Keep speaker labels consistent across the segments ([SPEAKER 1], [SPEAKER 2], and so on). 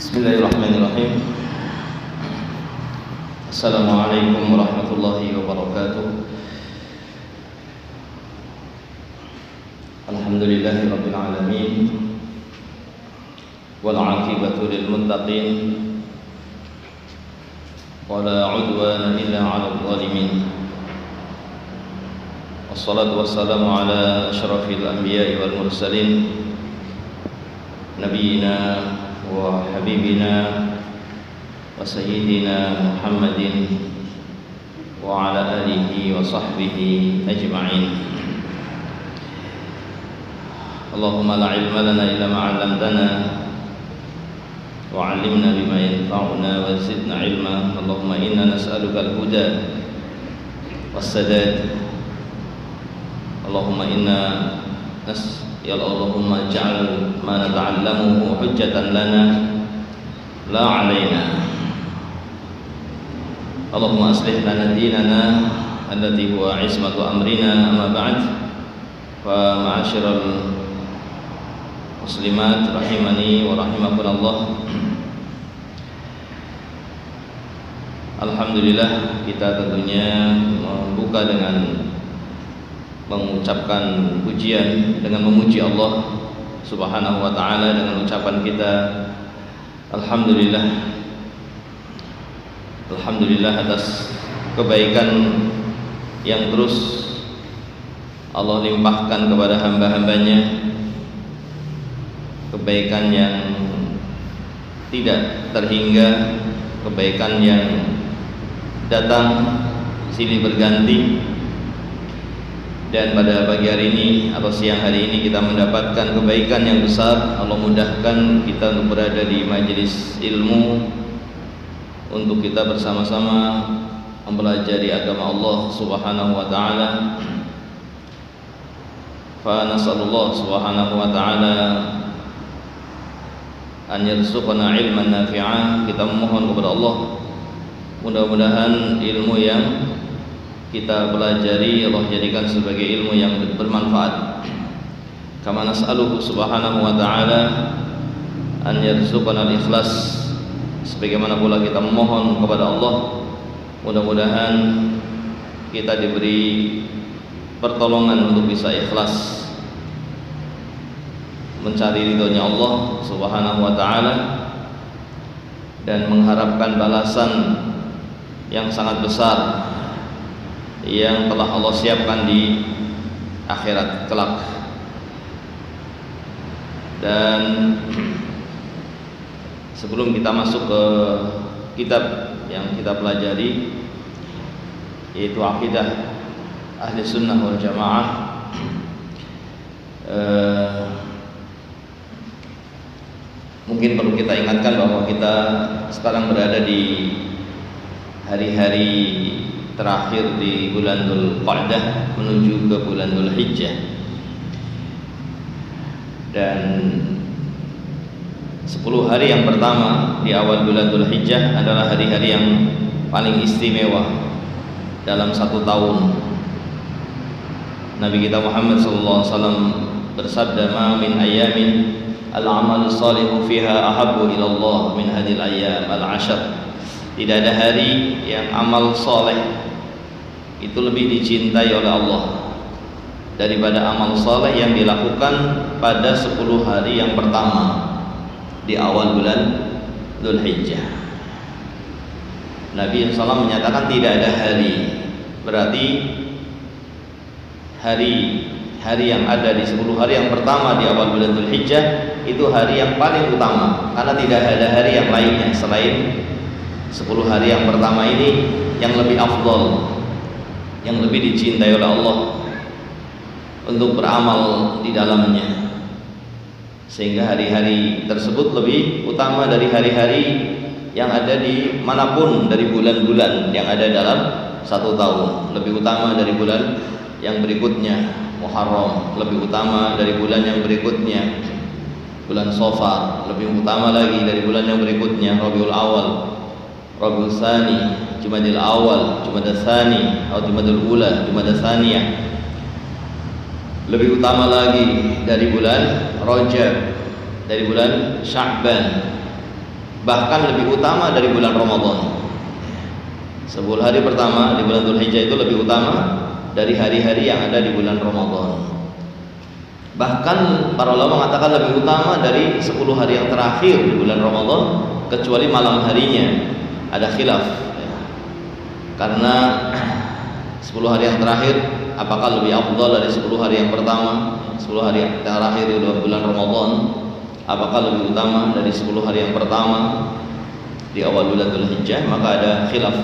[SPEAKER 1] Bismillahirrahmanirrahim. Assalamualaikum warahmatullahi wabarakatuh. Alhamdulillahi rabbil alamin, wal 'aqibatu lil muttaqin, wala 'udwana illa 'alal zalimin. Wassalatu wassalamu ala asyrafil anbiya'i wal mursalin, nabiyina wa habibina wa sayyidina Muhammadin wa ala alihi wa sahbihi ajma'in. Allahumma la ilma lana illa ma 'allamtana wa 'allimna bima yanfa'una wa zidna ilma. Allahumma inna nas'aluka al-huda was-sadad. Allahumma inna ya Allahumma ja'al ma nata'allamuhu hujjatan lana la 'alaina. Allahumma aslih lana dinana allati huwa 'ismatu amrina, amma ba'd. Fa ma'asyiral muslimat rahimani wa rahimakumullah. Alhamdulillah, kita tentunya membuka dengan mengucapkan pujian, dengan memuji Allah Subhanahu wa ta'ala dengan ucapan kita Alhamdulillah. Alhamdulillah atas kebaikan yang terus Allah limpahkan kepada hamba-hambanya, kebaikan yang tidak terhingga, kebaikan yang datang silih berganti. Dan pada pagi hari ini atau siang hari ini kita mendapatkan kebaikan yang besar. Allah mudahkan kita untuk berada di majelis ilmu, untuk kita bersama-sama mempelajari agama Allah Subhanahu wa ta'ala. Fa nasallallahu subhanahu wa ta'ala an yarzuqana ilman nafi'an. Kita memohon kepada Allah, mudah-mudahan ilmu yang kita pelajari Allah jadikan sebagai ilmu yang bermanfaat. Kama nas'aluhu subhanahu wa ta'ala an yarzuqana al-ikhlas. Sebagaimana pula kita memohon kepada Allah, mudah-mudahan kita diberi pertolongan untuk bisa ikhlas mencari ridhonya Allah subhanahu wa ta'ala dan mengharapkan balasan yang sangat besar yang telah Allah siapkan di akhirat kelak. Dan sebelum kita masuk ke kitab yang kita pelajari, yaitu Aqidah Ahli Sunnah wal Jamaah, mungkin perlu kita ingatkan bahwa kita sekarang berada di hari-hari terakhir di bulan Dzulqa'dah menuju ke bulan Dzulhijjah. Dan 10 hari yang pertama di awal bulan Dzulhijjah adalah hari-hari yang paling istimewa dalam satu tahun. Nabi kita Muhammad SAW bersabda, "Ma min ayamin al-amalu salihu fiha ahabbu ila Allah min hadhil ayyam al-'ashr." Tidak ada hari yang amal soleh itu lebih dicintai oleh Allah daripada amal soleh yang dilakukan pada 10 hari yang pertama di awal bulan Dzulhijjah. Nabi SAW menyatakan tidak ada hari, berarti hari yang ada di 10 hari yang pertama di awal bulan Dzulhijjah itu hari yang paling utama, karena tidak ada hari yang lainnya selain 10 hari yang pertama ini yang lebih afdal, yang lebih dicintai oleh Allah untuk beramal di dalamnya, sehingga hari-hari tersebut lebih utama dari hari-hari yang ada di manapun dari bulan-bulan yang ada dalam satu tahun. Lebih utama dari bulan yang berikutnya, Muharram, lebih utama dari bulan yang berikutnya, bulan Safar, lebih utama lagi dari bulan yang berikutnya, Rabiul Awal, Rabiul Tsani, Jumadil Awal, Jumadil Tsani, atau Jumadil Ula, Jumadil Tsaniyah. Lebih utama lagi dari bulan Rajab, dari bulan Sya'ban, bahkan lebih utama dari bulan Ramadan. 10 hari pertama di bulan Dzulhijjah itu lebih utama dari hari-hari yang ada di bulan Ramadan. Bahkan para ulama mengatakan lebih utama dari 10 hari yang terakhir di bulan Ramadan, kecuali malam harinya ada khilaf ya. Karena 10 hari yang terakhir apakah lebih afdal dari 10 hari yang pertama? 10 hari yang terakhir di bulan Ramadan apakah lebih utama dari 10 hari yang pertama di awal bulan Dzulhijjah? Maka ada khilaf.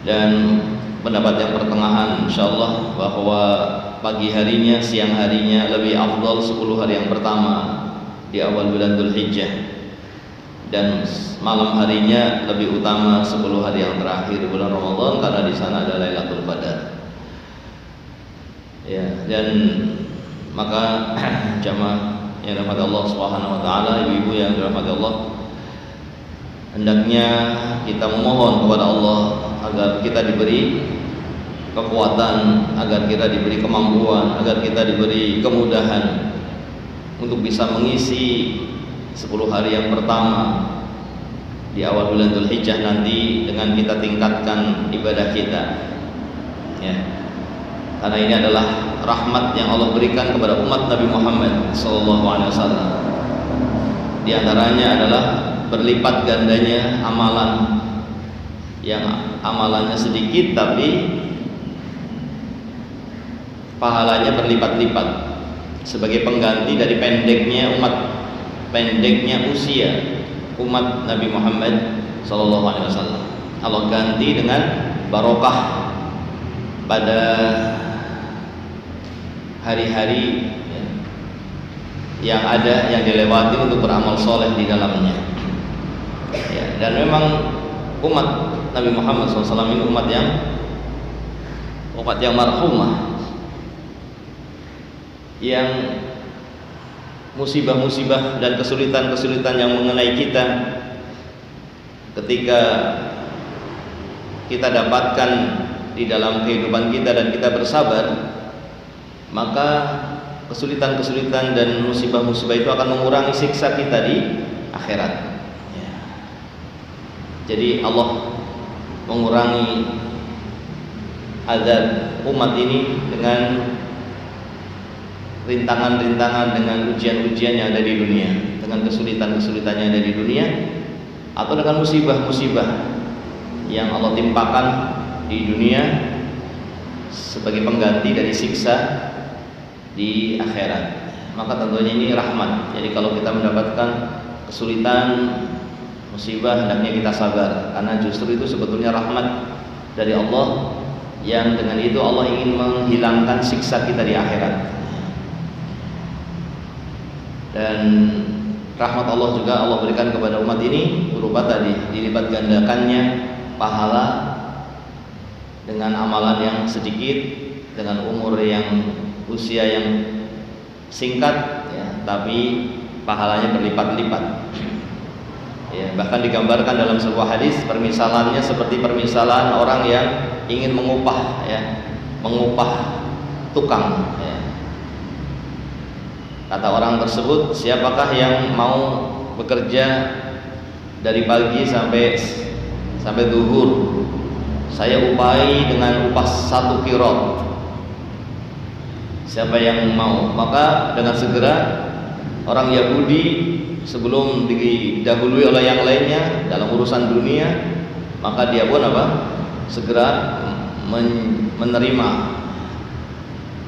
[SPEAKER 1] Dan pendapat yang pertengahan insyaallah bahwa pagi harinya, siang harinya lebih afdal 10 hari yang pertama di awal bulan Dzulhijjah, dan malam harinya lebih utama 10 hari yang terakhir bulan Ramadan karena di sana ada Lailatul Qadar. Ya, dan maka jamaah yang dirahmati Allah Subhanahu wa taala, ibu-ibu yang dirahmati Allah, hendaknya kita memohon kepada Allah agar kita diberi kekuatan, agar kita diberi kemampuan, agar kita diberi kemudahan untuk bisa mengisi 10 hari yang pertama di awal bulan Dzulhijjah nanti dengan kita tingkatkan ibadah kita ya. Karena ini adalah rahmat yang Allah berikan kepada umat Nabi Muhammad SAW. Di antaranya adalah berlipat gandanya amalan, yang amalannya sedikit tapi pahalanya berlipat-lipat sebagai pengganti dari pendeknya usia umat Nabi Muhammad SAW. Allah ganti dengan barokah pada hari-hari yang ada, yang dilewati untuk beramal soleh di dalamnya ya. Dan memang umat Nabi Muhammad SAW ini umat yang marhumah, yang musibah-musibah dan kesulitan-kesulitan yang mengenai kita ketika kita dapatkan di dalam kehidupan kita dan kita bersabar, maka kesulitan-kesulitan dan musibah-musibah itu akan mengurangi siksa kita di akhirat ya. Jadi Allah mengurangi azab umat ini dengan rintangan-rintangan, dengan ujian-ujian yang ada di dunia, dengan kesulitan-kesulitan yang ada di dunia, atau dengan musibah-musibah yang Allah timpakan di dunia sebagai pengganti dari siksa di akhirat. Maka tentunya ini rahmat. Jadi kalau kita mendapatkan kesulitan, musibah, hendaknya kita sabar, karena justru itu sebetulnya rahmat dari Allah, yang dengan itu Allah ingin menghilangkan siksa kita di akhirat. Dan rahmat Allah juga Allah berikan kepada umat ini berupa tadi dilipat gandakannya pahala dengan amalan yang sedikit, dengan umur yang usia yang singkat ya, tapi pahalanya berlipat-lipat ya. Bahkan digambarkan dalam sebuah hadis, permisalannya seperti permisalan orang yang ingin mengupah tukang ya. Kata orang tersebut, siapakah yang mau bekerja dari pagi sampai zuhur, saya upahi dengan upah 1 qirot. Siapa yang mau? Maka dengan segera orang Yahudi sebelum didahului oleh yang lainnya dalam urusan dunia, maka dia pun segera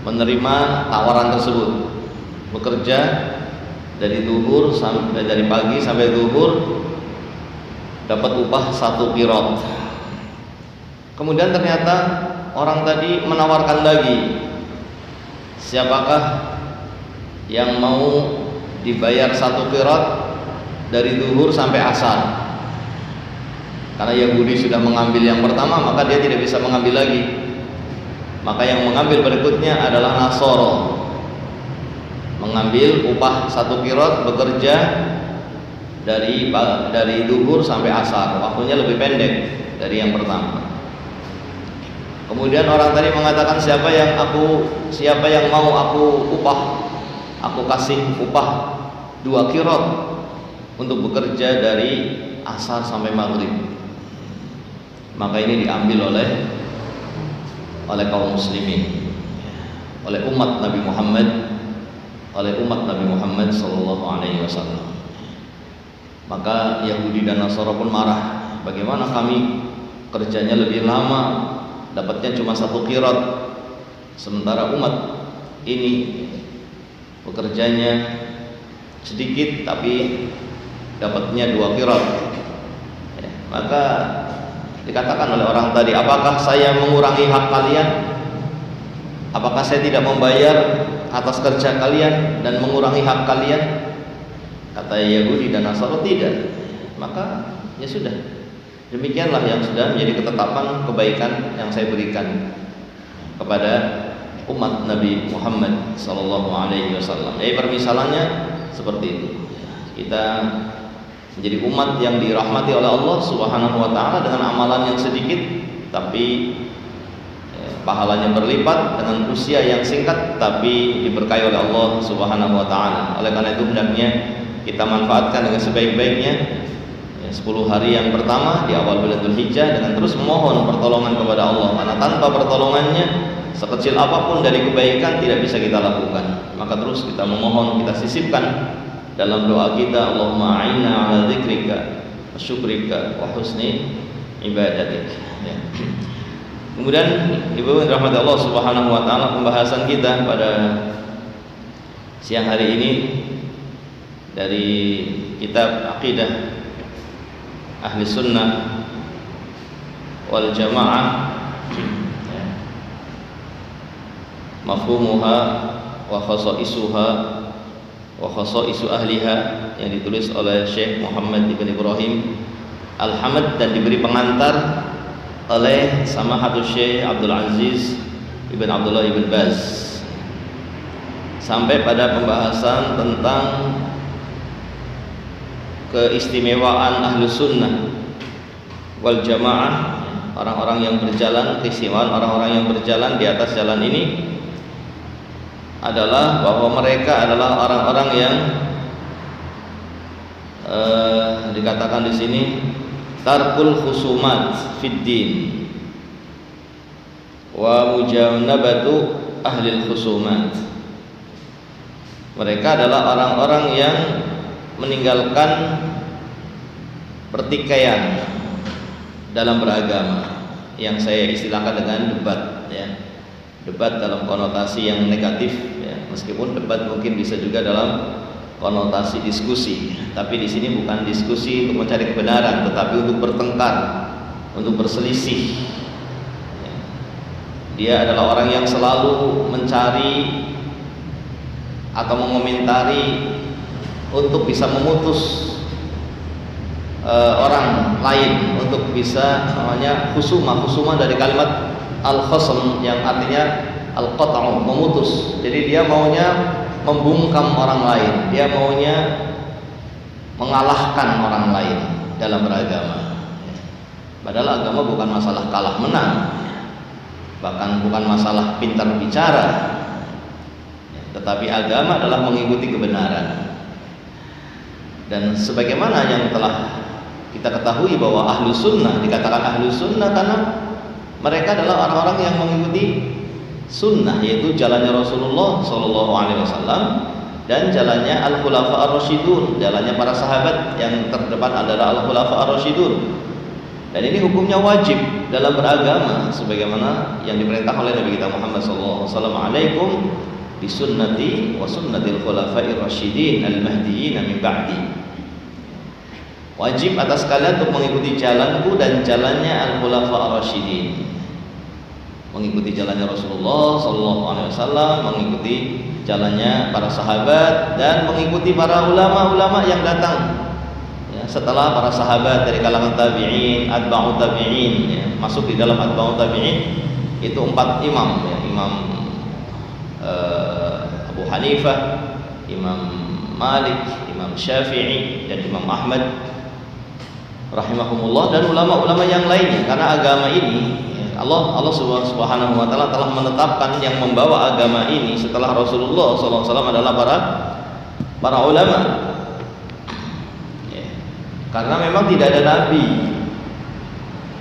[SPEAKER 1] menerima tawaran tersebut, bekerja dari pagi sampai zuhur, dapat upah 1 qirot. Kemudian ternyata orang tadi menawarkan lagi, siapakah yang mau dibayar 1 qirot dari zuhur sampai asar? Karena Yahudi sudah mengambil yang pertama, maka dia tidak bisa mengambil lagi. Maka yang mengambil berikutnya adalah Nasoro, mengambil upah 1 qirot, bekerja dari zuhur sampai asar, waktunya lebih pendek dari yang pertama. Kemudian orang tadi mengatakan, siapa yang mau aku upah, aku kasih upah 2 qirot. untuk bekerja dari asar sampai maghrib. Maka ini diambil oleh kaum muslimin, oleh umat Nabi Muhammad sallallahu alaihi wasallam. Maka Yahudi dan Nasara pun marah, bagaimana kami kerjanya lebih lama, dapatnya cuma 1 qirat, sementara umat ini bekerjanya sedikit tapi dapatnya 2 qirat. Maka dikatakan oleh orang tadi, apakah saya mengurangi hak kalian? Apakah saya tidak membayar atas kerja kalian dan mengurangi hak kalian? Kata Yahudi dan Nasara, tidak. Maka ya sudah, demikianlah yang sudah menjadi ketetapan kebaikan yang saya berikan kepada umat Nabi Muhammad sallallahu alaihi wasallam. Jadi permisalannya seperti itu. Kita menjadi umat yang dirahmati oleh Allah Subhanahu wa taala dengan amalan yang sedikit tapi pahalanya berlipat, dengan usia yang singkat tapi diberkahi oleh Allah Subhanahu wa taala. Oleh karena itu hendaknya kita manfaatkan dengan sebaik-baiknya 10 hari yang pertama di awal bulan Dzulhijjah dengan terus memohon pertolongan kepada Allah, karena tanpa pertolongannya sekecil apapun dari kebaikan tidak bisa kita lakukan. Maka terus kita memohon, kita sisipkan dalam doa kita, Allahumma a'inna ala dzikrika wa syukrika wa husni ibadatik. Ya. Kemudian Ibu rahmat Allah Subhanahu wa taala, pembahasan kita pada siang hari ini dari kitab Aqidah Ahli Sunnah wal Jamaah, mafhumuha wa khasaisuha wa khasaisu ahliha, yang ditulis oleh Syekh Muhammad ibn Ibrahim Al-Hamad dan diberi pengantar oleh Samahatul Syekh Abdul Aziz ibn Abdullah ibn Baz, sampai pada pembahasan tentang keistimewaan ahlu sunnah wal jamaah, orang-orang yang berjalan, keistimewaan orang-orang yang berjalan di atas jalan ini adalah bahwa mereka adalah orang-orang yang dikatakan di sini tarkul khusumat fid din wa mujannabatu ahli khusumat. Mereka adalah orang-orang yang meninggalkan pertikaian dalam beragama, yang saya istilahkan dengan debat, ya. Debat dalam konotasi yang negatif, ya. Meskipun debat mungkin bisa juga dalam konotasi diskusi, tapi di sini bukan diskusi untuk mencari kebenaran, tetapi untuk bertengkar, untuk berselisih. Ya. Dia adalah orang yang selalu mencari atau mengomentari untuk bisa memutus orang lain, untuk bisa namanya khusumah dari kalimat al-khasm yang artinya al-qat'u, memutus. Jadi dia maunya membungkam orang lain, dia maunya mengalahkan orang lain dalam beragama. Padahal agama bukan masalah kalah menang, bahkan bukan masalah pintar bicara, tetapi agama adalah mengikuti kebenaran. Dan sebagaimana yang telah kita ketahui bahwa ahlu sunnah dikatakan ahlu sunnah karena mereka adalah orang-orang yang mengikuti sunnah, yaitu jalannya Rasulullah SAW dan jalannya al-khulafa ar-rasyidun, jalannya para sahabat yang terdepan adalah al-khulafa ar-rasyidun. Dan ini hukumnya wajib dalam beragama, sebagaimana yang diperintah oleh Nabi kita Muhammad SAW, alaikum bisunnati wa sunnatil khulafa'ir rasyidin al-mahdiyyin min ba'di. Wajib atas kalian untuk mengikuti jalanku dan jalannya al-khulafa ar-rasyidin, mengikuti jalannya Rasulullah SAW, mengikuti jalannya para sahabat, dan mengikuti para ulama-ulama yang datang ya, setelah para sahabat dari kalangan tabi'in, atba'u tabi'in, ya. Masuk di dalam atba'u tabi'in itu 4 imam, ya. Imam Abu Hanifah, Imam Malik, Imam Syafi'i, dan Imam Ahmad rahimahumullah, dan ulama-ulama yang lainnya. Karena agama ini Allah Subhanahu wa taala telah menetapkan yang membawa agama ini setelah Rasulullah SAW adalah para ulama Karena memang tidak ada nabi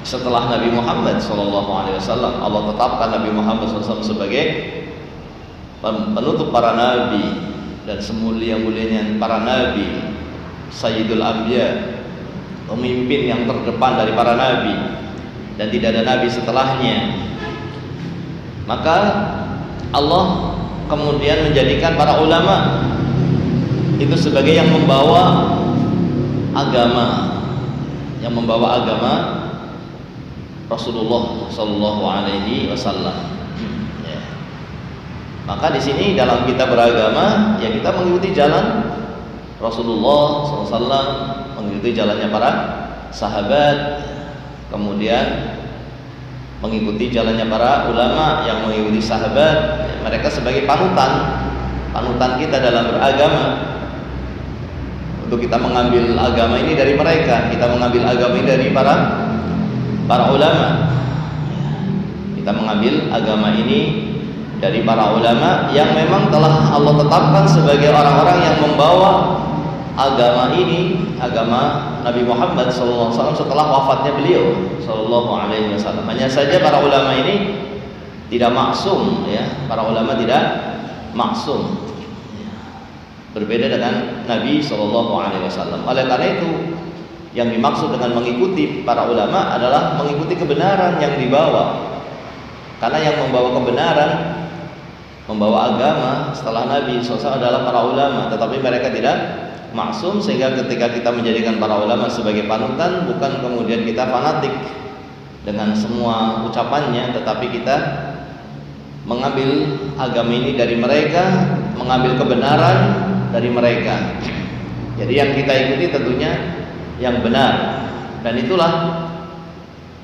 [SPEAKER 1] setelah Nabi Muhammad SAW. Allah tetapkan Nabi Muhammad SAW sebagai penutup para nabi dan semulia-mulianya para nabi, Sayyidul Anbiya, pemimpin yang terdepan dari para nabi, dan tidak ada nabi setelahnya. Maka Allah kemudian menjadikan para ulama itu sebagai yang membawa agama, Rasulullah Shallallahu Alaihi Wasallam. Ya. Maka di sini dalam kita beragama, ya kita mengikuti jalan Rasulullah SAW, mengikuti jalannya para sahabat, kemudian mengikuti jalannya para ulama yang mengikuti sahabat. Mereka sebagai panutan kita dalam beragama. Untuk kita mengambil agama ini dari mereka, kita mengambil agama ini dari para ulama. Kita mengambil agama ini dari para ulama yang memang telah Allah tetapkan sebagai orang-orang yang membawa agama ini, agama Nabi Muhammad SAW setelah wafatnya beliau SAW. Hanya saja para ulama ini tidak maksum, ya. Para ulama tidak maksum. Berbeda dengan Nabi SAW. Oleh karena itu, yang dimaksud dengan mengikuti para ulama adalah mengikuti kebenaran yang dibawa. Karena yang membawa kebenaran, membawa agama setelah Nabi SAW adalah para ulama. Tetapi mereka tidak maksum, sehingga ketika kita menjadikan para ulama sebagai panutan, bukan kemudian kita fanatik dengan semua ucapannya, tetapi kita mengambil agama ini dari mereka, mengambil kebenaran dari mereka. Jadi yang kita ikuti tentunya yang benar, dan itulah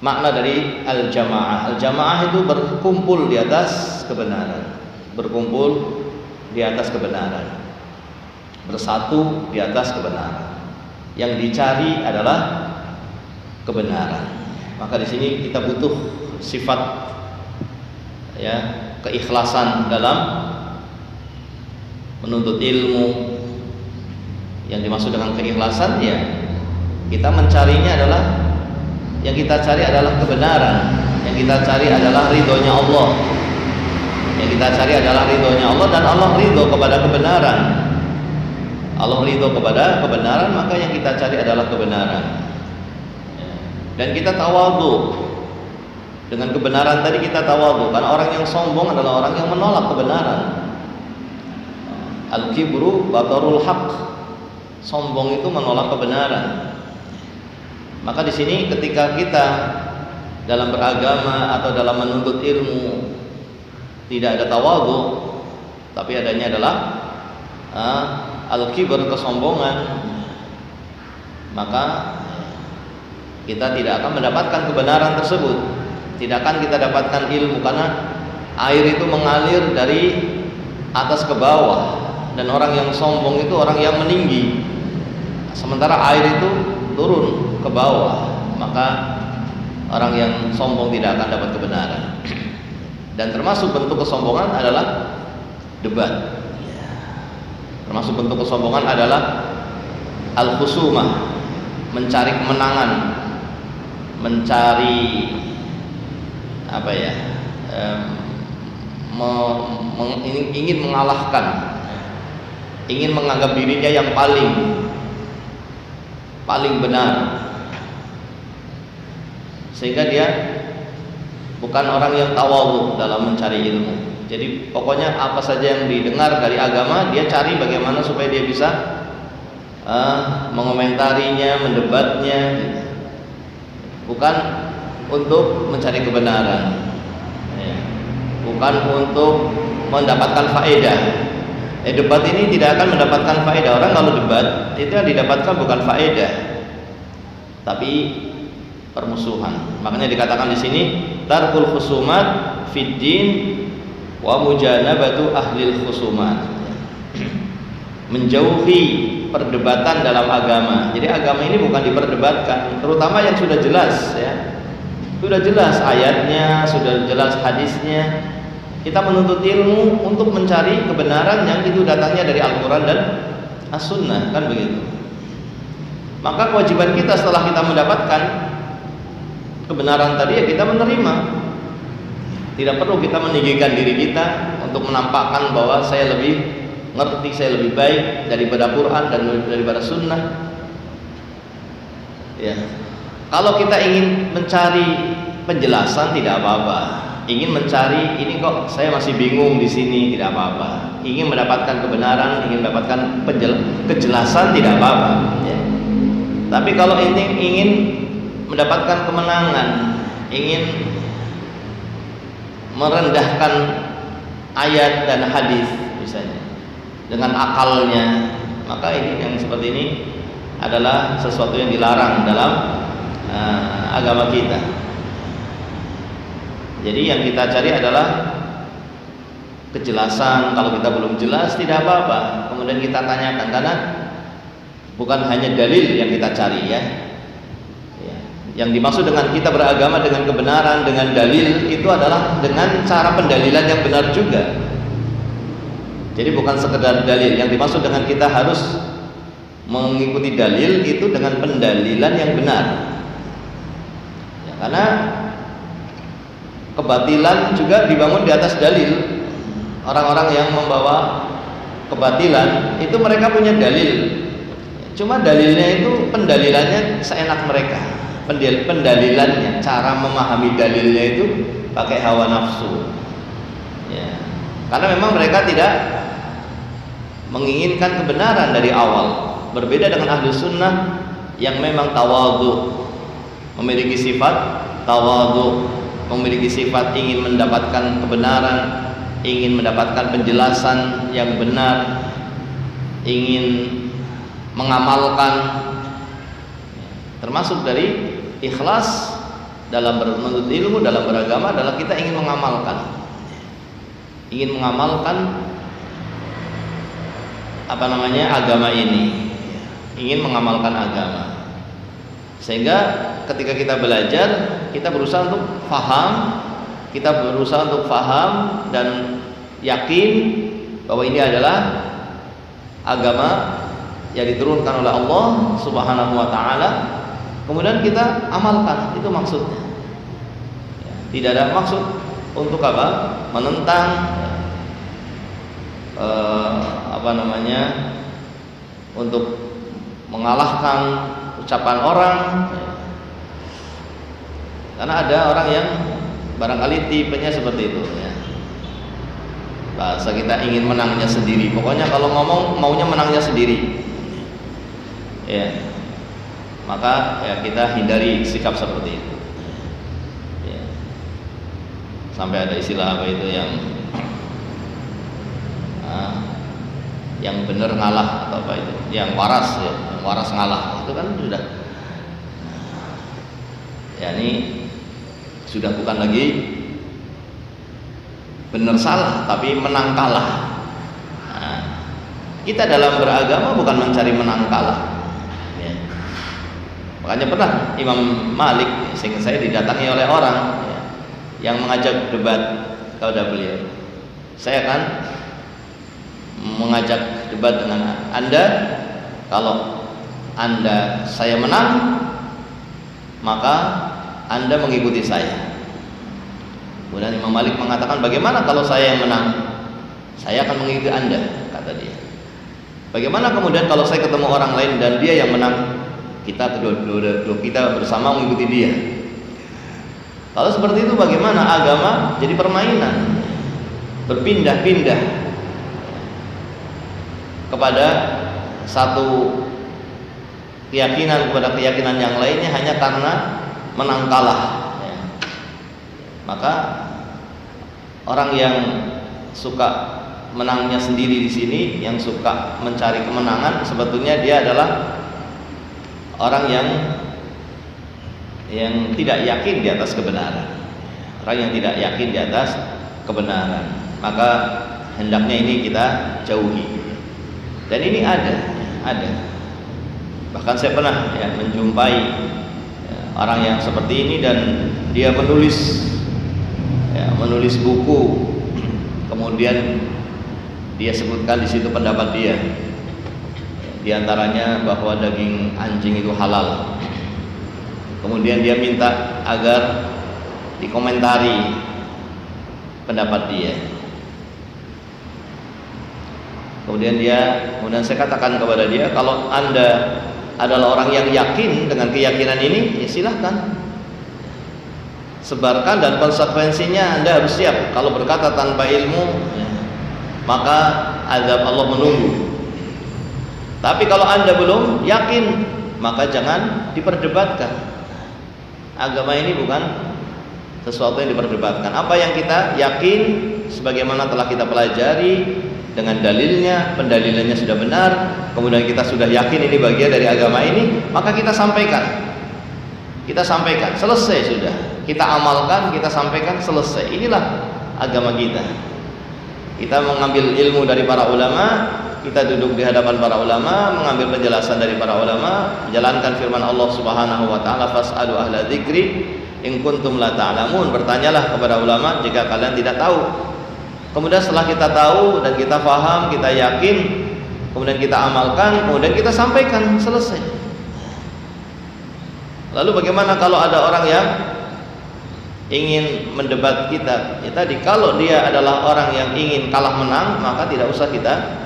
[SPEAKER 1] makna dari al-jamaah. Al-jamaah itu berkumpul di atas kebenaran, berkumpul di atas kebenaran, bersatu di atas kebenaran. Yang dicari adalah kebenaran. Maka di sini kita butuh sifat, ya, keikhlasan dalam menuntut ilmu. Yang dimaksud dengan keikhlasan, ya, kita mencarinya adalah, yang kita cari adalah kebenaran, yang kita cari adalah ridhonya Allah, yang kita cari adalah ridhonya Allah, dan Allah ridho kepada kebenaran. Allah ridho kepada kebenaran, maka yang kita cari adalah kebenaran. Dan kita tawadhu dengan kebenaran tadi, kita tawadhu. Karena orang yang sombong adalah orang yang menolak kebenaran. Al-kibru batarul haq. Sombong itu menolak kebenaran. Maka di sini ketika kita dalam beragama atau dalam menuntut ilmu tidak ada tawadhu, tapi adanya adalah al-kibr, kesombongan, maka kita tidak akan mendapatkan kebenaran tersebut. Tidak akan kita dapatkan ilmu, karena air itu mengalir dari atas ke bawah, dan orang yang sombong itu orang yang meninggi, sementara air itu turun ke bawah. Maka orang yang sombong tidak akan dapat kebenaran. Dan termasuk bentuk kesombongan adalah debat. Termasuk bentuk kesombongan adalah al-khusumah, mencari kemenangan, mencari apa ya, ingin mengalahkan, ingin menganggap dirinya yang paling benar, sehingga dia bukan orang yang tawadhu dalam mencari ilmu. Jadi pokoknya apa saja yang didengar dari agama, dia cari bagaimana supaya dia bisa mengomentarinya, mendebatnya, bukan untuk mencari kebenaran, bukan untuk mendapatkan faedah. Debat ini tidak akan mendapatkan faedah. Orang kalau debat itu yang didapatkan bukan faedah, tapi permusuhan. Makanya dikatakan di sini tarkul khusumat fid din wa mujanabatu ahlil khusumat. Menjauhi perdebatan dalam agama. Jadi agama ini bukan diperdebatkan, terutama yang sudah jelas, ya. Sudah jelas ayatnya, sudah jelas hadisnya. Kita menuntut ilmu untuk mencari kebenaran yang itu datangnya dari Al-Quran dan As-Sunnah, kan begitu. Maka kewajiban kita setelah kita mendapatkan kebenaran tadi ya kita menerima. Tidak perlu kita meninggikan diri kita untuk menampakkan bahwa saya lebih ngerti, saya lebih baik daripada Quran dan daripada Sunnah. Ya, kalau kita ingin mencari penjelasan tidak apa-apa. Ingin mencari ini kok saya masih bingung di sini tidak apa-apa. Ingin mendapatkan kebenaran, ingin mendapatkan kejelasan tidak apa-apa. Ya. Tapi kalau ingin mendapatkan kemenangan, ingin merendahkan ayat dan hadis misalnya dengan akalnya, maka ini yang seperti ini adalah sesuatu yang dilarang dalam agama kita. Jadi yang kita cari adalah kejelasan. Kalau kita belum jelas tidak apa-apa, kemudian kita tanyakan, karena bukan hanya dalil yang kita cari ya. Yang dimaksud dengan kita beragama dengan kebenaran, dengan dalil itu adalah dengan cara pendalilan yang benar juga. Jadi bukan sekedar dalil. Yang dimaksud dengan kita harus mengikuti dalil itu dengan pendalilan yang benar. Ya, karena kebatilan juga dibangun di atas dalil. Orang-orang yang membawa kebatilan itu mereka punya dalil. Cuma dalilnya itu pendalilannya seenak mereka. Pendalilannya, cara memahami dalilnya itu pakai hawa nafsu ya. Karena memang mereka tidak menginginkan kebenaran dari awal. Berbeda dengan ahli sunnah yang memang tawadhu, memiliki sifat tawadhu, memiliki sifat ingin mendapatkan kebenaran, ingin mendapatkan penjelasan yang benar, ingin mengamalkan. Termasuk dari ikhlas dalam menuntut ilmu, dalam beragama adalah kita ingin mengamalkan agama ini, ingin mengamalkan agama. Sehingga ketika kita belajar, kita berusaha untuk faham dan yakin bahwa ini adalah agama yang diturunkan oleh Allah Subhanahu wa taala. Kemudian kita amalkan, itu maksudnya. Tidak ada maksud untuk apa? Menentang untuk mengalahkan ucapan orang. Karena ada orang yang barangkali tipenya seperti itu ya. Bahasa kita ingin menangnya sendiri. Pokoknya kalau ngomong maunya menangnya sendiri. Ya. Maka ya kita hindari sikap seperti itu ya. Sampai ada istilah apa itu yang benar ngalah atau apa itu, yang waras ya, yang waras ngalah, itu kan sudah ya, ini sudah bukan lagi benar salah tapi menang kalah. Nah, kita dalam beragama bukan mencari menang kalah. Makanya pernah Imam Malik, sehingga saya didatangi oleh orang ya, yang mengajak debat kepada beliau. Saya akan mengajak debat dengan Anda. Kalau saya menang, maka Anda mengikuti saya. Kemudian Imam Malik mengatakan, bagaimana kalau saya yang menang? Saya akan mengikuti Anda, kata dia. Bagaimana kemudian kalau saya ketemu orang lain dan dia yang menang? Kita kita bersama mengikuti dia. Kalau seperti itu bagaimana agama jadi permainan, berpindah-pindah kepada satu keyakinan kepada keyakinan yang lainnya hanya karena menang kalah ya. Maka orang yang suka menangnya sendiri di sini, yang suka mencari kemenangan, sebetulnya dia adalah orang yang tidak yakin di atas kebenaran. Orang yang tidak yakin di atas kebenaran, maka hendaknya ini kita jauhi. Dan ini ada. Bahkan saya pernah ya menjumpai orang yang seperti ini dan dia menulis buku, kemudian dia sebutkan di situ pendapat dia Di antaranya bahwa daging anjing itu halal. Kemudian dia minta agar dikomentari pendapat dia. Kemudian saya katakan kepada dia, kalau Anda adalah orang yang yakin dengan keyakinan ini, ya silahkan sebarkan, dan konsekuensinya Anda harus siap. Kalau berkata tanpa ilmu, maka azab Allah menunggu. Tapi kalau Anda belum yakin, maka jangan diperdebatkan. Agama ini bukan sesuatu yang diperdebatkan. Apa yang kita yakin, sebagaimana telah kita pelajari dengan dalilnya, pendalilannya sudah benar, kemudian kita sudah yakin ini bagian dari agama ini, maka kita sampaikan. Kita sampaikan, selesai sudah. Kita amalkan, kita sampaikan, selesai. Inilah agama kita. Kita mengambil ilmu dari para ulama, kita duduk di hadapan para ulama, mengambil penjelasan dari para ulama, menjalankan firman Allah Subhanahu wa taala, fas'alu ahla dzikri in kuntum la ta'lamun. Bertanyalah kepada ulama jika kalian tidak tahu. Kemudian setelah kita tahu dan kita paham, kita yakin, kemudian kita amalkan, kemudian kita sampaikan, selesai. Lalu bagaimana kalau ada orang yang ingin mendebat kita? Ya tadi, kalau dia adalah orang yang ingin kalah menang, maka tidak usah kita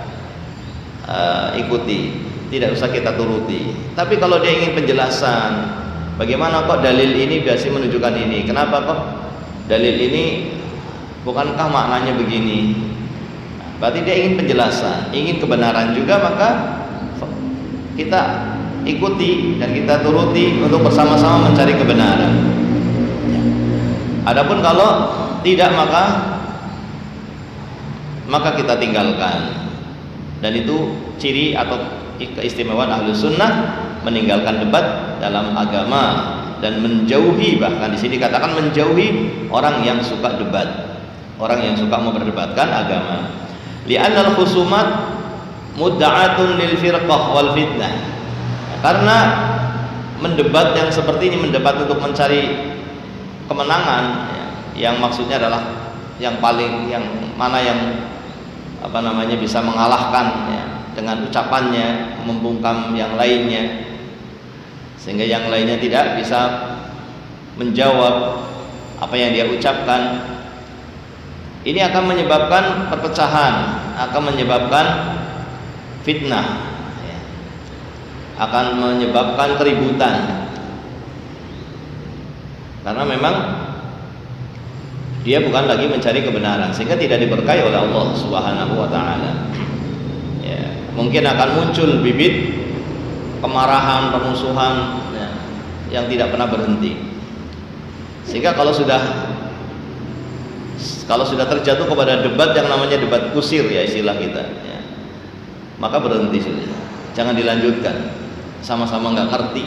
[SPEAKER 1] ikuti, tidak usah kita turuti. Tapi kalau dia ingin penjelasan, bagaimana kok dalil ini biasa menunjukkan ini, kenapa kok dalil ini, bukankah maknanya begini? Berarti dia ingin penjelasan, ingin kebenaran juga, maka kita ikuti dan kita turuti untuk bersama-sama mencari kebenaran. Adapun kalau tidak, maka kita tinggalkan. Dan itu ciri atau keistimewaan Ahlus Sunnah, meninggalkan debat dalam agama dan menjauhi, bahkan di sini katakan menjauhi orang yang suka debat, orang yang suka memperdebatkan agama. Li'annal khusumat mudda'atun lil firqah wal fitnah. Karena mendebat yang seperti ini, mendebat untuk mencari kemenangan, yang maksudnya adalah yang paling, yang mana yang bisa mengalahkan dengan ucapannya, membungkam yang lainnya, sehingga yang lainnya tidak bisa menjawab apa yang dia ucapkan. Ini akan menyebabkan perpecahan, akan menyebabkan fitnah, akan menyebabkan keributan, karena memang dia bukan lagi mencari kebenaran, sehingga tidak diberkahi oleh Allah Subhanahu wa taala. Mungkin akan muncul bibit kemarahan, permusuhan yang tidak pernah berhenti. Sehingga kalau sudah terjatuh kepada debat yang namanya debat kusir, ya istilah kita, maka berhenti sudah, jangan dilanjutkan. Sama-sama nggak ngerti,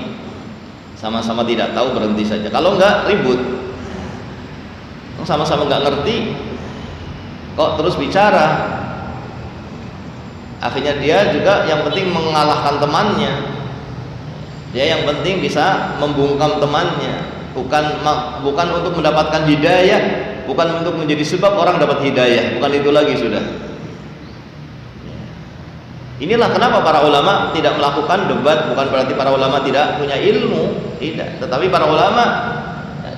[SPEAKER 1] sama-sama tidak tahu, berhenti saja. Kalau nggak ribut, sama-sama nggak ngerti kok terus bicara, akhirnya dia juga yang penting mengalahkan temannya, dia yang penting bisa membungkam temannya, bukan untuk mendapatkan hidayah, bukan untuk menjadi sebab orang dapat hidayah, bukan itu lagi sudah. Inilah kenapa para ulama tidak melakukan debat. Bukan berarti para ulama tidak punya ilmu, tidak, tetapi para ulama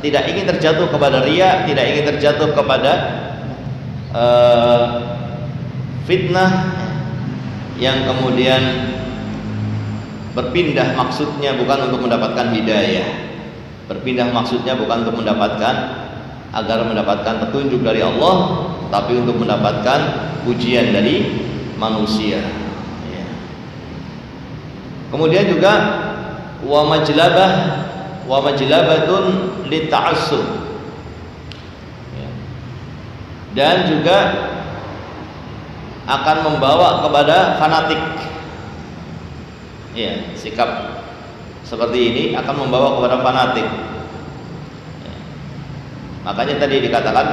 [SPEAKER 1] tidak ingin terjatuh kepada riya, tidak ingin terjatuh kepada fitnah yang kemudian berpindah maksudnya bukan untuk mendapatkan hidayah, berpindah maksudnya bukan untuk mendapatkan, agar mendapatkan petunjuk dari Allah, tapi untuk mendapatkan pujian dari manusia. Kemudian juga wa majlabatun lita'assub, dan juga akan membawa kepada fanatik. Sikap seperti ini akan membawa kepada fanatik. Makanya tadi dikatakan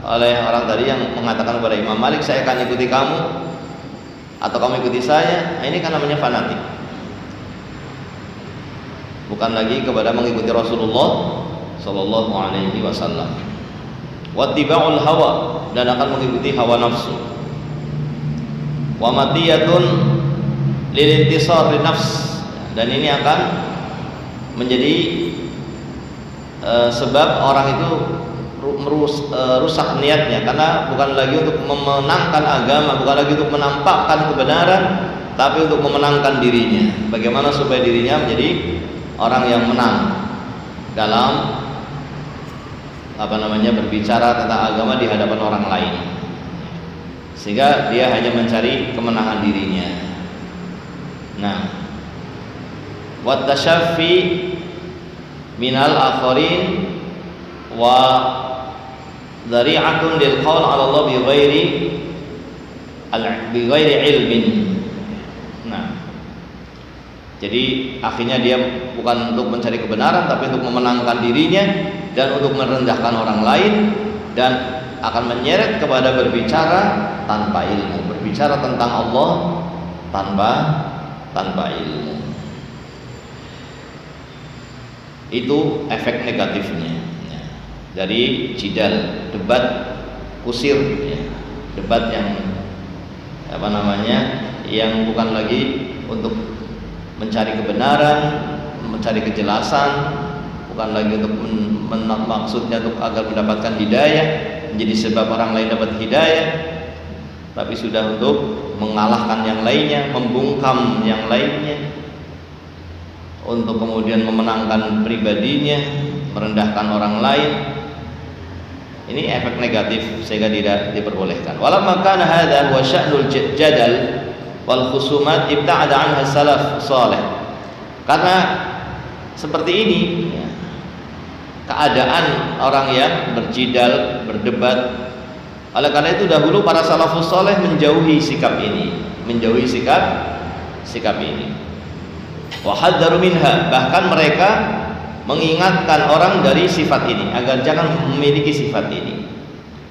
[SPEAKER 1] oleh orang tadi yang mengatakan kepada Imam Malik, saya akan ikuti kamu atau kamu ikuti saya. Ini kan namanya fanatik, bukan lagi kepada mengikuti Rasulullah Sallallahu Alaihi Wasallam. Wattiba'ul hawa, dan akan mengikuti hawa nafsu. Wa matiyatun lilintisar linafs, dan ini akan menjadi sebab orang itu rusak niatnya, karena bukan lagi untuk memenangkan agama, bukan lagi untuk menampakkan kebenaran, tapi untuk memenangkan dirinya. Bagaimana supaya dirinya menjadi orang yang menang dalam berbicara tentang agama di hadapan orang lain, sehingga dia hanya mencari kemenangan dirinya. Nah, wat tashaffi minal akharin wa dhari'atun lil qaul 'ala Allah bi ghairi ilmin. Nah, jadi akhirnya dia bukan untuk mencari kebenaran, tapi untuk memenangkan dirinya dan untuk merendahkan orang lain, dan akan menyeret kepada berbicara tanpa ilmu, berbicara tentang Allah tanpa ilmu. Itu efek negatifnya dari jidal, debat kusir, debat yang yang bukan lagi untuk mencari kebenaran, mencari kejelasan, bukan lagi untuk maksudnya untuk agar mendapatkan hidayah, menjadi sebab orang lain dapat hidayah, tapi sudah untuk mengalahkan yang lainnya, membungkam yang lainnya, untuk kemudian memenangkan pribadinya, merendahkan orang lain. Ini efek negatif sehingga tidak diperbolehkan. Walamma kana hadza huwa sya'nul jadal wal khusumat ibta'ada 'anha salaf salih. Karena seperti ini keadaan orang yang berjidal, berdebat, oleh karena itu dahulu para salafus saleh menjauhi sikap ini, menjauhi sikap ini. Wa haddaru minha, bahkan mereka mengingatkan orang dari sifat ini agar jangan memiliki sifat ini.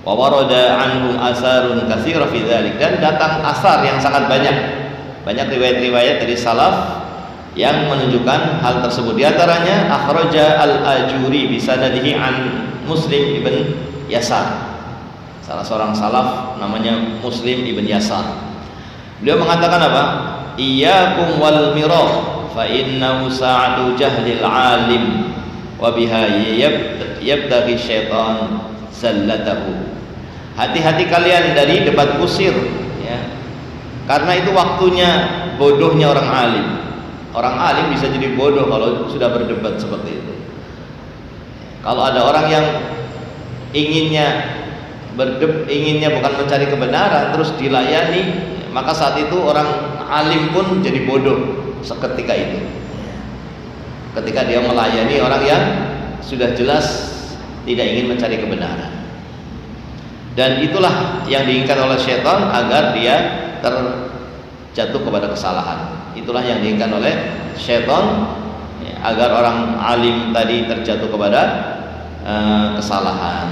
[SPEAKER 1] Wa warada anhum asarun katsira fi dzalik, dan datang asar yang sangat banyak riwayat-riwayat dari salaf yang menunjukkan hal tersebut. Di antaranya akhraja al-Ajuri bi sanadihi an Muslim ibn Yasar, salah seorang salaf namanya Muslim ibn Yasar. Beliau mengatakan apa? Iyyakum wal mirah fa innahu sa'atu jahlil alim wa biha yabtaghi syaitan sallatahu. Hati-hati kalian dari debat kusir, ya, karena itu waktunya bodohnya orang alim. Orang alim bisa jadi bodoh kalau sudah berdebat seperti itu. Kalau ada orang yang inginnya bukan mencari kebenaran terus dilayani, maka saat itu orang alim pun jadi bodoh seketika itu, ketika dia melayani orang yang sudah jelas tidak ingin mencari kebenaran. Dan itulah yang diinginkan oleh syaitan agar dia terjatuh kepada kesalahan. Itulah yang diinginkan oleh syaitan, agar orang alim tadi terjatuh kepada kesalahan.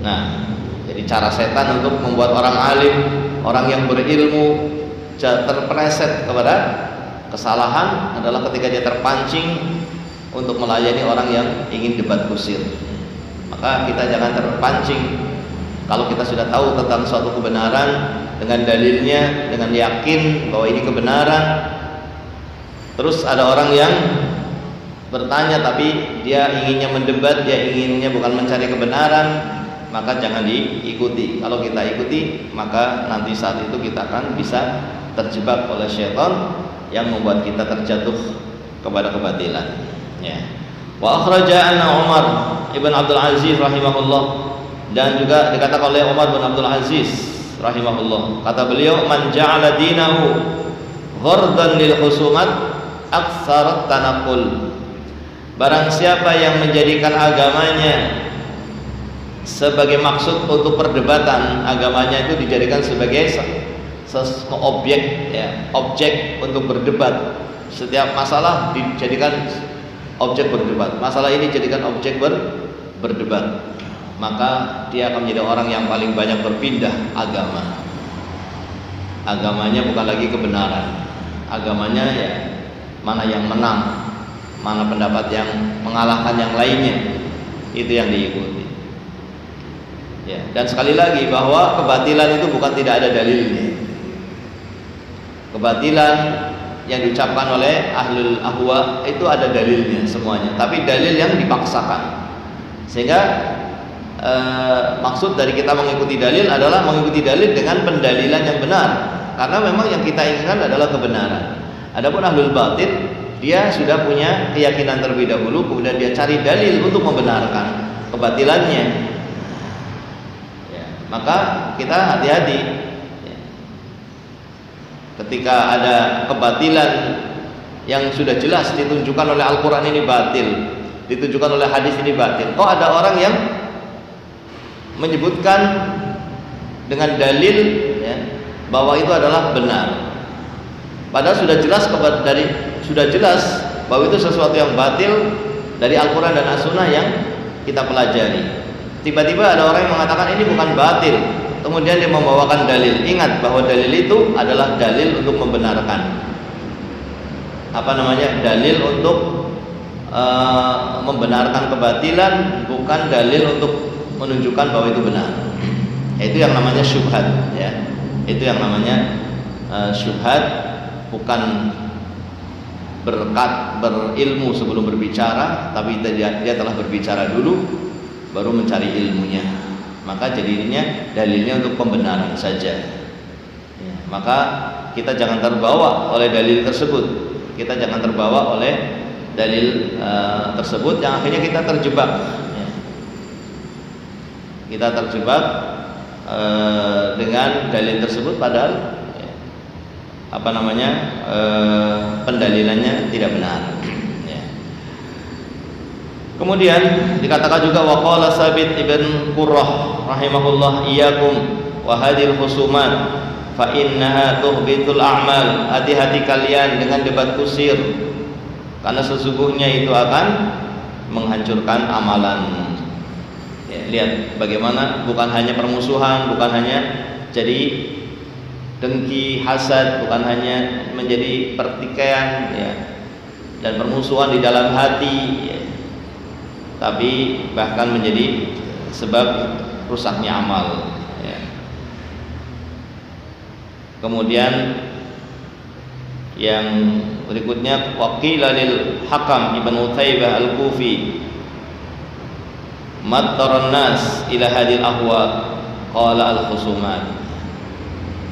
[SPEAKER 1] Nah, jadi cara setan untuk membuat orang alim, orang yang berilmu terpeleset kepada kesalahan adalah ketika dia terpancing untuk melayani orang yang ingin debat kusir. Maka kita jangan terpancing. Kalau kita sudah tahu tentang suatu kebenaran dengan dalilnya, dengan yakin bahwa ini kebenaran, terus ada orang yang bertanya tapi dia inginnya mendebat, dia inginnya bukan mencari kebenaran, maka jangan diikuti. Kalau kita ikuti, maka nanti saat itu kita akan bisa terjebak oleh syaitan yang membuat kita terjatuh kepada kebatilan. Ya. Wa akhraja anna Umar ibn Abdul Aziz rahimahullah, dan juga dikatakan oleh Umar bin Abdul Aziz rahimahullah, kata beliau, man ja'ala dinahu ghardan lil khusumat aktsar tanaqul. Barang siapa yang menjadikan agamanya sebagai maksud untuk perdebatan, agamanya itu dijadikan sebagai objek, ya, objek untuk berdebat. Setiap masalah dijadikan objek berdebat, masalah ini jadikan objek berdebat, maka dia akan menjadi orang yang paling banyak berpindah agama. Agamanya bukan lagi kebenaran, agamanya ya mana yang menang, mana pendapat yang mengalahkan yang lainnya, itu yang diikuti. Ya, dan sekali lagi bahwa kebatilan itu bukan tidak ada dalilnya. Kebatilan yang diucapkan oleh ahlul ahwa itu ada dalilnya semuanya, tapi dalil yang dipaksakan. Sehingga maksud dari kita mengikuti dalil adalah mengikuti dalil dengan pendalilan yang benar, karena memang yang kita inginkan adalah kebenaran. Adapun ahlul batil, dia sudah punya keyakinan terlebih dahulu, kemudian dia cari dalil untuk membenarkan kebatilannya. Ya, maka kita hati-hati ketika ada kebatilan yang sudah jelas ditunjukkan oleh Al-Quran ini batil, ditunjukkan oleh hadis ini batil. Kok ada orang yang menyebutkan dengan dalil ya, bahwa itu adalah benar, padahal sudah jelas bahwa itu sesuatu yang batil dari Al-Quran dan As-Sunnah yang kita pelajari. Tiba-tiba ada orang yang mengatakan ini bukan batil, kemudian dia membawakan dalil. Ingat bahwa dalil itu adalah dalil untuk membenarkan, dalil untuk membenarkan kebatilan, bukan dalil untuk menunjukkan bahwa itu benar. Itu yang namanya syubhat, ya. Itu yang namanya syubhat, bukan berilmu sebelum berbicara, tapi dia telah berbicara dulu baru mencari ilmunya. Maka jadinya dalilnya untuk pembenaran saja ya, maka kita jangan terbawa oleh dalil tersebut. Kita jangan terbawa oleh dalil tersebut yang akhirnya kita terjebak ya. Kita terjebak dengan dalil tersebut, padahal ya, pendalilannya tidak benar ya. Kemudian dikatakan juga waqala Sabit ibn Qurrah rahimahullah, iyyakum wa hadhil khusumat fa innaha tuhbitul a'mal. Hati-hati kalian dengan debat kusir, karena sesungguhnya itu akan menghancurkan amalan. Ya, lihat bagaimana bukan hanya permusuhan, bukan hanya jadi dengki, hasad, bukan hanya menjadi pertikaian ya, dan permusuhan di dalam hati ya, tapi bahkan menjadi sebab rusaknya amal ya. Kemudian yang berikutnya waqila lil Hakam ibn Utaibah al-Kufi mattaran nas ila hadil ahwa qala al-khusumat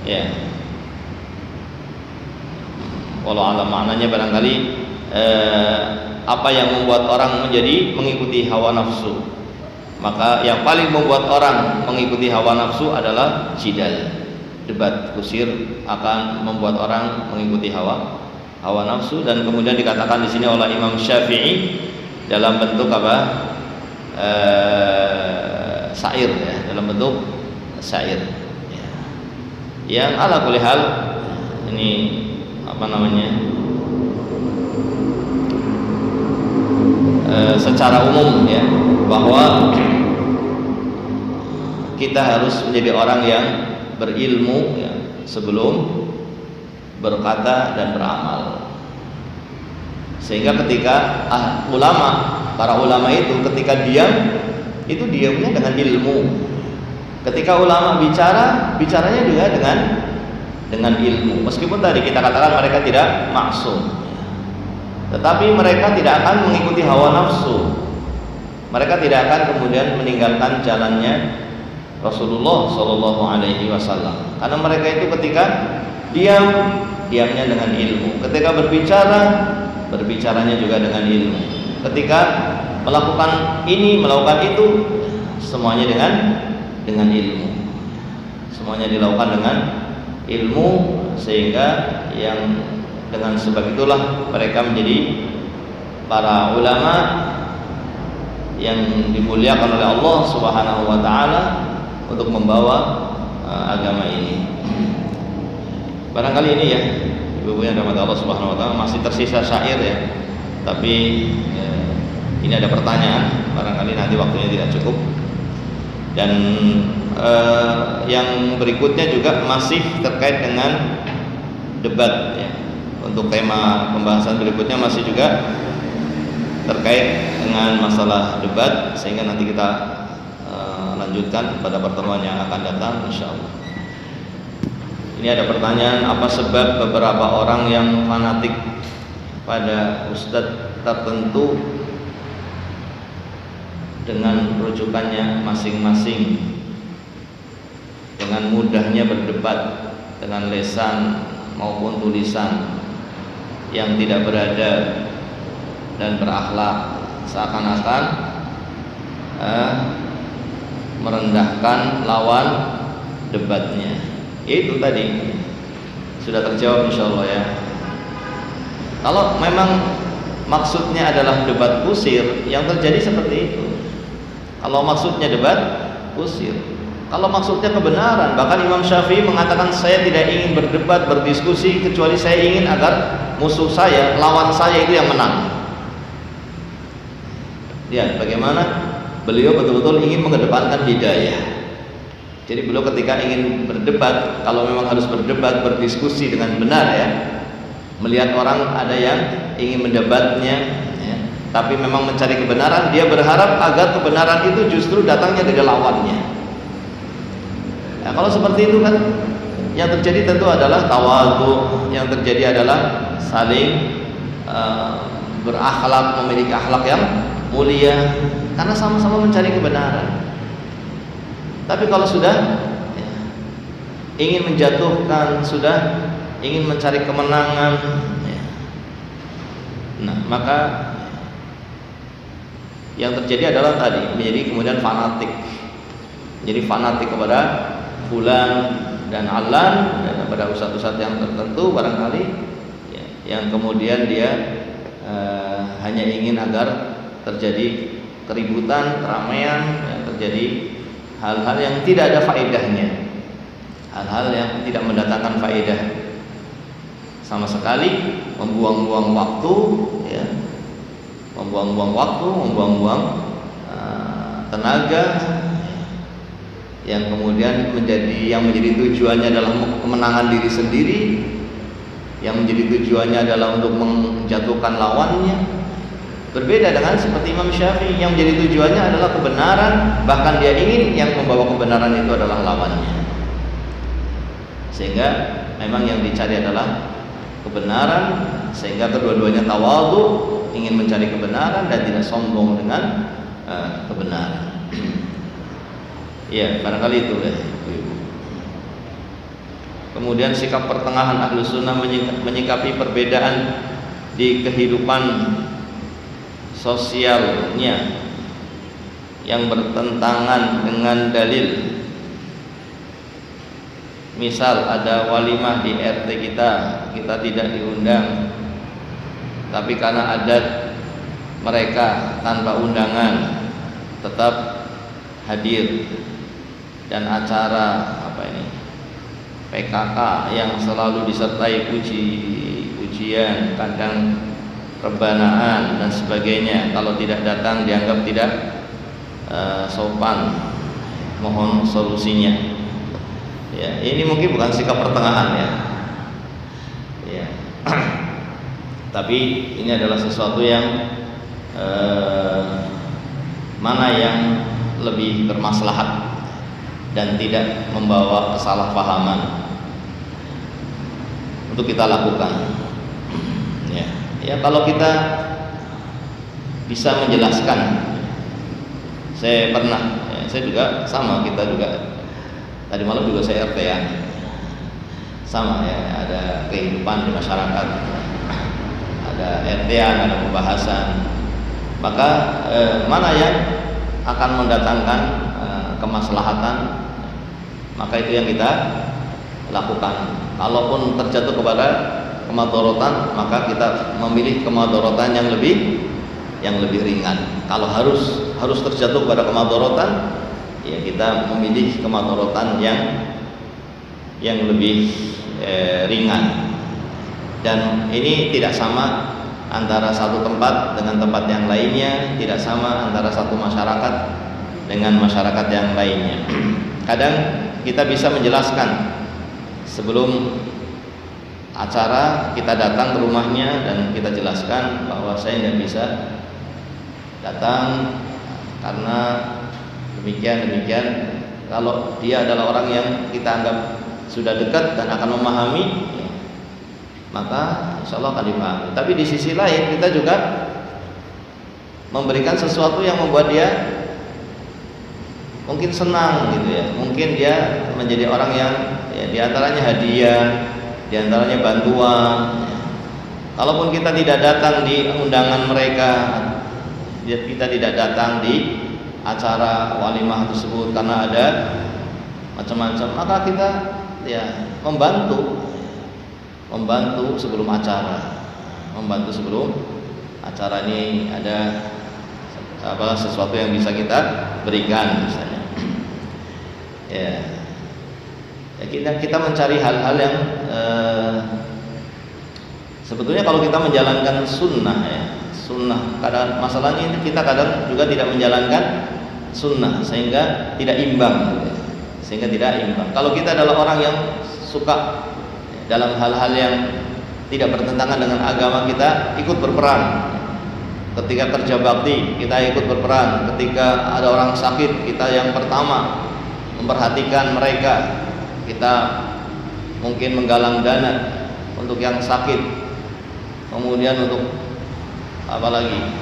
[SPEAKER 1] ya. Walau alam maknanya barangkali apa yang membuat orang menjadi mengikuti hawa nafsu, maka yang paling membuat orang mengikuti hawa nafsu adalah jidal, debat kusir akan membuat orang mengikuti hawa nafsu. Dan kemudian dikatakan di sini oleh Imam Syafi'i dalam bentuk syair ya, dalam bentuk syair ya. Yang ala kulli hal ini secara umum ya, bahwa kita harus menjadi orang yang berilmu ya, sebelum berkata dan beramal. Sehingga ketika para ulama itu ketika diam, itu diamnya dengan ilmu. Ketika ulama bicaranya juga dengan ilmu. Meskipun tadi kita katakan mereka tidak maksum, tetapi mereka tidak akan mengikuti hawa nafsu. Mereka tidak akan kemudian meninggalkan jalannya Rasulullah Shallallahu Alaihi Wasallam, karena mereka itu ketika diamnya dengan ilmu, ketika berbicaranya juga dengan ilmu, ketika melakukan ini melakukan itu semuanya dengan ilmu, semuanya dilakukan dengan ilmu, sehingga yang dengan sebab itulah mereka menjadi para ulama yang dimuliakan oleh Allah Subhanahu wa taala untuk membawa agama ini. Barangkali ini ya Ibu-ibu yang dirahmati Allah Subhanahu wa taala, masih tersisa syair ya. Tapi ini ada pertanyaan, barangkali nanti waktunya tidak cukup. Dan yang berikutnya juga masih terkait dengan debat ya. Untuk tema pembahasan berikutnya masih juga terkait dengan masalah debat, sehingga nanti kita lanjutkan pada pertemuan yang akan datang insyaallah. Ini ada pertanyaan, apa sebab beberapa orang yang fanatik pada ustadz tertentu dengan rujukannya masing-masing, dengan mudahnya berdebat dengan lisan maupun tulisan yang tidak beradab dan berakhlak, seakan-akan merendahkan lawan debatnya. Itu tadi sudah terjawab insyaallah ya. Kalau memang maksudnya adalah debat kusir, yang terjadi seperti itu. Kalau maksudnya debat kusir, kalau maksudnya kebenaran, bahkan Imam Syafi'i mengatakan saya tidak ingin berdebat, berdiskusi, kecuali saya ingin agar musuh saya, lawan saya itu yang menang. Lihat bagaimana beliau betul-betul ingin mengedepankan hidayah. Jadi beliau ketika ingin berdebat, kalau memang harus berdebat, berdiskusi dengan benar ya, melihat orang ada yang ingin mendebatnya ya, tapi memang mencari kebenaran, dia berharap agar kebenaran itu justru datangnya dari lawannya. Nah, kalau seperti itu kan yang terjadi tentu adalah tawadhu, yang terjadi adalah saling berakhlak, memiliki akhlak yang mulia karena sama-sama mencari kebenaran. Tapi kalau sudah ingin menjatuhkan, sudah ingin mencari kemenangan, nah maka yang terjadi adalah tadi menjadi kemudian fanatik, jadi fanatik kepada fulan dan alan dan kepada ustadz-ustadz yang tertentu barangkali ya, yang kemudian dia hanya ingin agar terjadi keributan, keramaian, yang terjadi hal-hal yang tidak ada faedahnya, hal-hal yang tidak mendatangkan faedah sama sekali, membuang-buang waktu, ya, membuang-buang waktu, membuang-buang tenaga, yang kemudian yang menjadi tujuannya adalah kemenangan diri sendiri, yang menjadi tujuannya adalah untuk menjatuhkan lawannya. Berbeda dengan seperti Imam Syafi'i yang menjadi tujuannya adalah kebenaran, bahkan dia ingin yang membawa kebenaran itu adalah lawannya. Sehingga memang yang dicari adalah kebenaran, sehingga kedua-duanya tawadhu, ingin mencari kebenaran dan tidak sombong dengan kebenaran. Ya, barangkali itu ya. Kemudian sikap pertengahan Ahlus Sunnah menyikapi perbedaan di kehidupan sosialnya yang bertentangan dengan dalil. Misal ada walimah di RT kita tidak diundang, tapi karena adat mereka tanpa undangan tetap hadir, dan acara PKK yang selalu disertai pujian, kadang rebanaan dan sebagainya, kalau tidak datang dianggap tidak sopan, mohon solusinya. Ya, ini mungkin bukan sikap pertengahan ya. Ya. Tapi ini adalah sesuatu yang mana yang lebih bermaslahat dan tidak membawa kesalahpahaman untuk kita lakukan. Ya, kalau kita bisa menjelaskan, saya pernah, saya juga sama, kita juga tadi malam juga saya RT ya, sama ya, ada kehidupan di masyarakat, ada RT-an, ada pembahasan, maka mana yang akan mendatangkan kemaslahatan, maka itu yang kita lakukan. Kalaupun terjatuh kepada kemadharatan, maka kita memilih kemadharatan yang lebih ringan. Kalau harus terjatuh pada kemadharatan, ya kita memilih kemadharatan yang lebih ringan. Dan ini tidak sama antara satu tempat dengan tempat yang lainnya, tidak sama antara satu masyarakat dengan masyarakat yang lainnya. Kadang kita bisa menjelaskan sebelum acara, kita datang ke rumahnya dan kita jelaskan bahwa saya tidak bisa datang karena demikian. Kalau dia adalah orang yang kita anggap sudah dekat dan akan memahami, ya, maka insya Allah akan dipahami. Tapi di sisi lain kita juga memberikan sesuatu yang membuat dia mungkin senang gitu ya, mungkin dia menjadi orang yang ya, diantaranya hadiah, diantaranya bantuan. Ya. Kalaupun kita tidak datang di undangan mereka, kita tidak datang di acara walimah tersebut karena ada macam-macam, maka kita ya membantu sebelum acara, ini ada sesuatu yang bisa kita berikan misalnya. Ya, kita mencari hal-hal yang sebetulnya kalau kita menjalankan sunnah, ya, sunnah. Kadang masalahnya itu kita kadang juga tidak menjalankan sunnah sehingga tidak imbang, Kalau kita adalah orang yang suka dalam hal-hal yang tidak bertentangan dengan agama, kita ikut berperan. Ketika kerja bakti, kita ikut berperan. Ketika ada orang sakit, kita yang pertama memperhatikan mereka. Kita mungkin menggalang dana untuk yang sakit. Kemudian untuk apa lagi?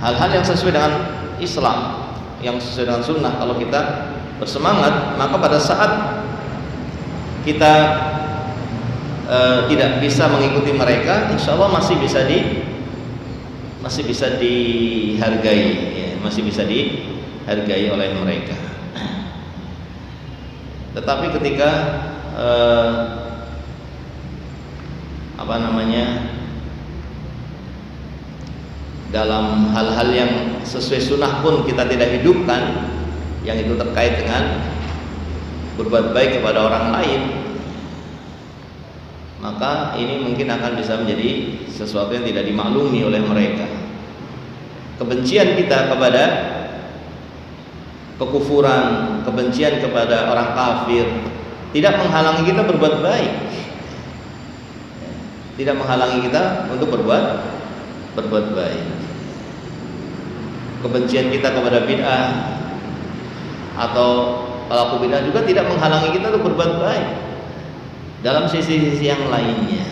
[SPEAKER 1] Hal-hal yang sesuai dengan Islam, yang sesuai dengan sunnah. Kalau kita bersemangat, maka pada saat kita tidak bisa mengikuti mereka, insya Allah masih bisa dihargai, ya, masih bisa dihargai oleh mereka. Tetapi ketika dalam hal-hal yang sesuai sunnah pun kita tidak hidupkan, yang itu terkait dengan berbuat baik kepada orang lain, maka ini mungkin akan bisa menjadi sesuatu yang tidak dimaklumi oleh mereka. Kebencian kita kepada kekufuran, kebencian kepada orang kafir tidak menghalangi kita berbuat baik, tidak menghalangi kita untuk berbuat baik. Kebencian kita kepada bid'ah atau pelaku bid'ah juga tidak menghalangi kita untuk berbuat baik dalam sisi-sisi yang lainnya.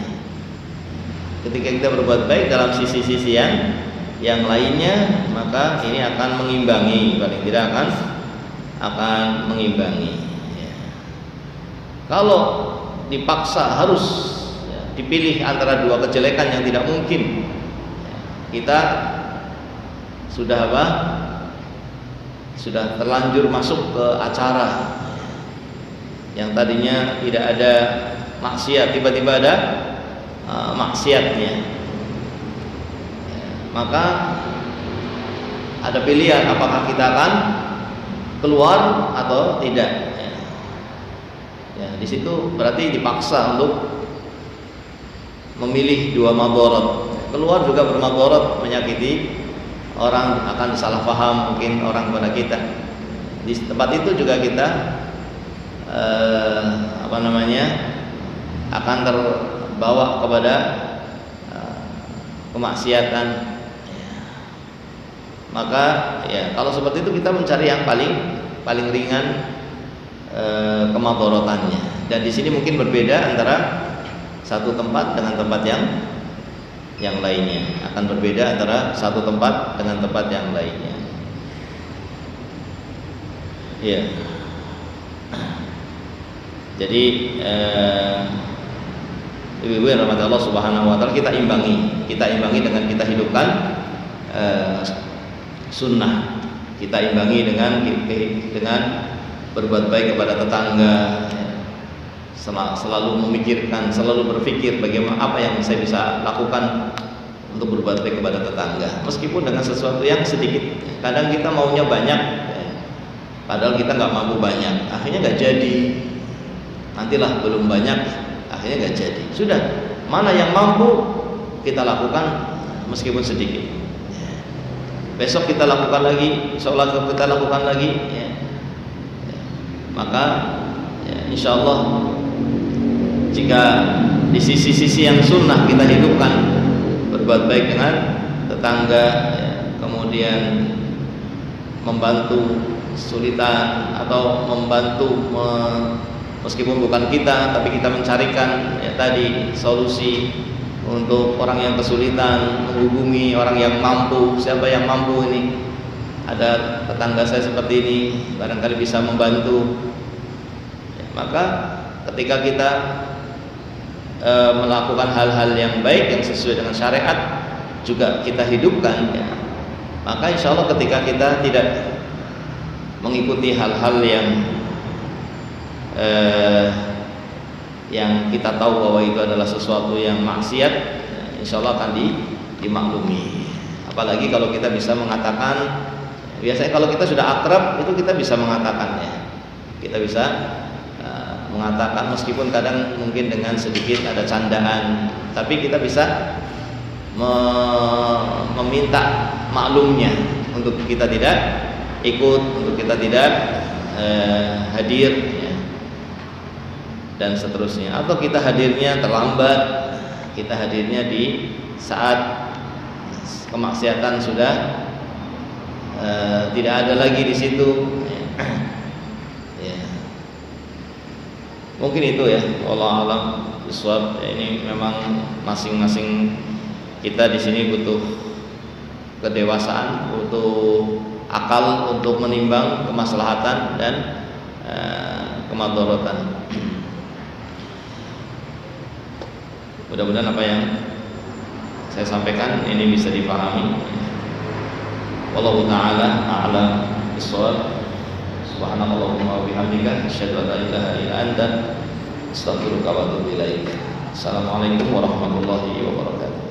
[SPEAKER 1] Ketika kita berbuat baik dalam sisi-sisi yang lainnya, maka ini akan mengimbangi, paling tidak akan mengimbangi. Ya. Kalau dipaksa harus dipilih antara dua kejelekan yang tidak mungkin, kita sudah terlanjur masuk ke acara yang tadinya tidak ada maksiat, tiba-tiba ada maksiatnya, maka ada pilihan apakah kita akan keluar atau tidak. Ya, di situ berarti dipaksa untuk memilih dua madharat. Keluar juga bermadharat, menyakiti orang, akan salah paham mungkin orang kepada kita. Di tempat itu juga kita akan terbawa kepada kemaksiatan. Maka ya kalau seperti itu kita mencari yang paling ringan kemadharatannya. Dan di sini mungkin berbeda antara satu tempat dengan tempat yang lainnya, akan berbeda antara satu tempat dengan tempat yang lainnya. Ya. Jadi ibu-ibu yang rahmati Allah Subhanahu wa taala, kita imbangi dengan kita hidupkan sunnah. Kita imbangi dengan berbuat baik kepada tetangga, selalu memikirkan, selalu berpikir bagaimana apa yang saya bisa lakukan untuk berbuat baik kepada tetangga, meskipun dengan sesuatu yang sedikit. Kadang kita maunya banyak, padahal kita nggak mampu banyak, akhirnya nggak jadi. Nantilah belum banyak, akhirnya nggak jadi. Sudah, mana yang mampu kita lakukan meskipun sedikit. Besok kita lakukan lagi, sholat kita lakukan lagi, ya. Maka ya, insya Allah jika di sisi-sisi yang sunnah kita hidupkan, berbuat baik dengan tetangga, ya, kemudian membantu kesulitan atau membantu meskipun bukan kita, tapi kita mencarikan ya tadi solusi untuk orang yang kesulitan, menghubungi orang yang mampu. Siapa yang mampu ini? Ada tetangga saya seperti ini, barangkali bisa membantu. Ya, maka ketika kita melakukan hal-hal yang baik yang sesuai dengan syariat juga kita hidupkan, ya, maka insya Allah ketika kita tidak mengikuti hal-hal yang kita tahu bahwa itu adalah sesuatu yang maksiat, insya Allah akan dimaklumi. Apalagi kalau kita bisa mengatakan, biasanya kalau kita sudah akrab itu kita bisa mengatakan, ya, kita bisa mengatakan meskipun kadang mungkin dengan sedikit ada candaan, tapi kita bisa meminta maklumnya untuk kita tidak ikut, untuk kita tidak hadir, ya, dan seterusnya. Atau kita hadirnya terlambat, kita hadirnya di saat kemaksiatan sudah tidak ada lagi di situ, ya. Mungkin itu ya, wallahu a'lam bishawab. Ini memang masing-masing kita di sini butuh kedewasaan, butuh akal untuk menimbang kemaslahatan dan kemadharatan. Mudah-mudahan apa yang saya sampaikan ini bisa dipahami. Wallahu ta'ala a'lam bishawab. Subhanallahumma wa bihamdika asyhadu an la ilaha illa anta astaghfiruka wa atubu ilaik. Assalamualaikum warahmatullahi wabarakatuh.